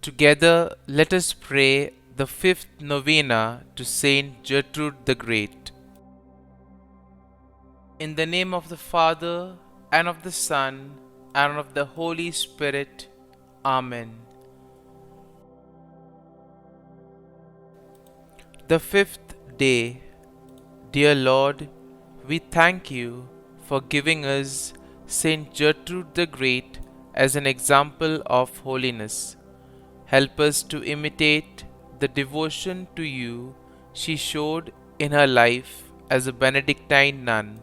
Together, let us pray the fifth novena to St Gertrude the Great. In the name of the Father, and of the Son, and of the Holy Spirit. Amen. The fifth day. Dear Lord, we thank you for giving us St Gertrude the Great as an example of holiness. Help us to imitate the devotion to you she showed in her life as a Benedictine nun.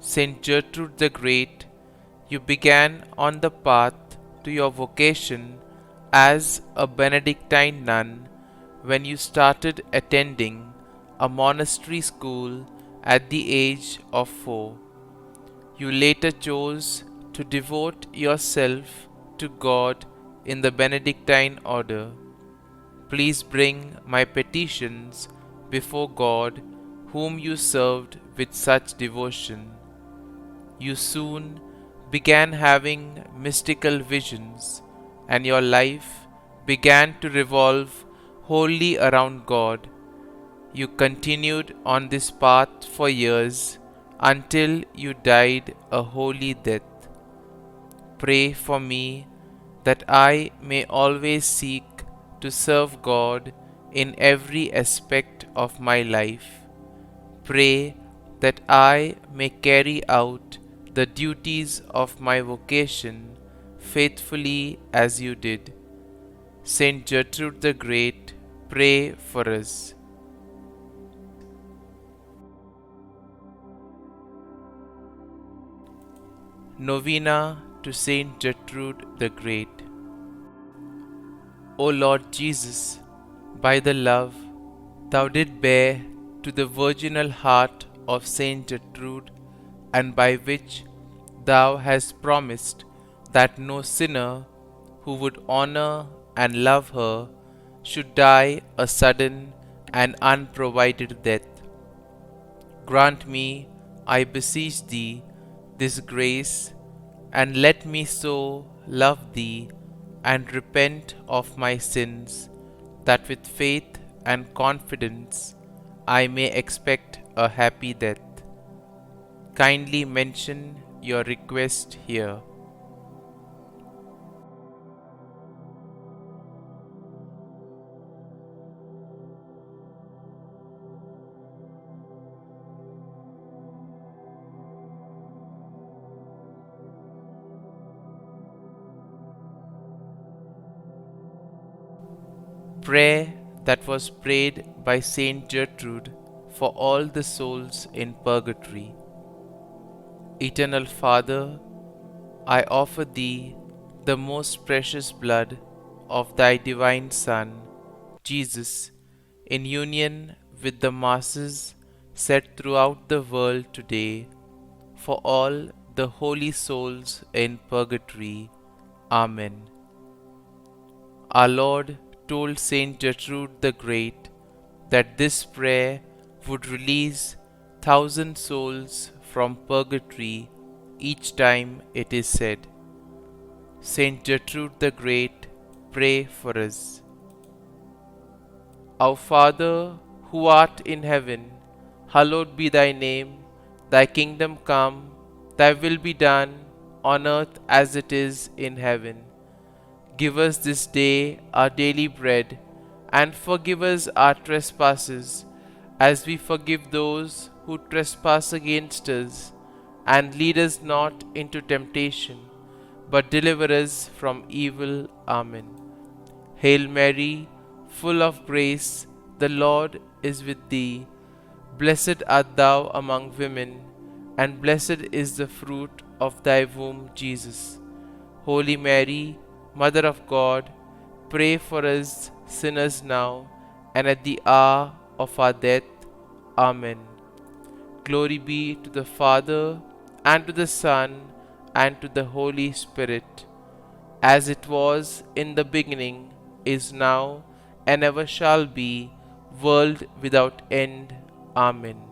St Gertrude the Great, you began on the path to your vocation as a Benedictine nun when you started attending a monastery school at the age of 4. You later chose to devote yourself to God in the Benedictine order. Please bring my petitions before God, whom you served with such devotion. You soon began having mystical visions, and your life began to revolve wholly around God. You continued on this path for years until you died a holy death. Pray for me that I may always seek to serve God in every aspect of my life. Pray that I may carry out the duties of my vocation faithfully as you did. St. Gertrude the Great, pray for us. Novena to St. Gertrude the Great. O Lord Jesus, by the love thou did bear to the virginal heart of St. Gertrude, and by which thou hast promised that no sinner who would honor and love her should die a sudden and unprovided death, grant me, I beseech thee, this grace, and let me so love thee and repent of my sins, that with faith and confidence I may expect a happy death. Kindly mention your request here. Prayer that was prayed by St. Gertrude for all the souls in purgatory. Eternal Father, I offer thee the most precious blood of thy divine Son, Jesus, in union with the masses set throughout the world today, for all the holy souls in purgatory. Amen. Our Lord told St. Gertrude the Great that this prayer would release 1,000 souls from purgatory each time it is said. St. Gertrude the Great, pray for us. Our Father, who art in heaven, hallowed be thy name. Thy kingdom come, thy will be done, on earth as it is in heaven. Give us this day our daily bread, and forgive us our trespasses, as we forgive those who trespass against us. And lead us not into temptation, but deliver us from evil. Amen. Hail Mary, full of grace, the Lord is with thee. Blessed art thou among women, and blessed is the fruit of thy womb, Jesus. Holy Mary, Mother of God, pray for us sinners now and at the hour of our death. Amen. Glory be to the Father, and to the Son, and to the Holy Spirit, as it was in the beginning, is now, and ever shall be, world without end. Amen.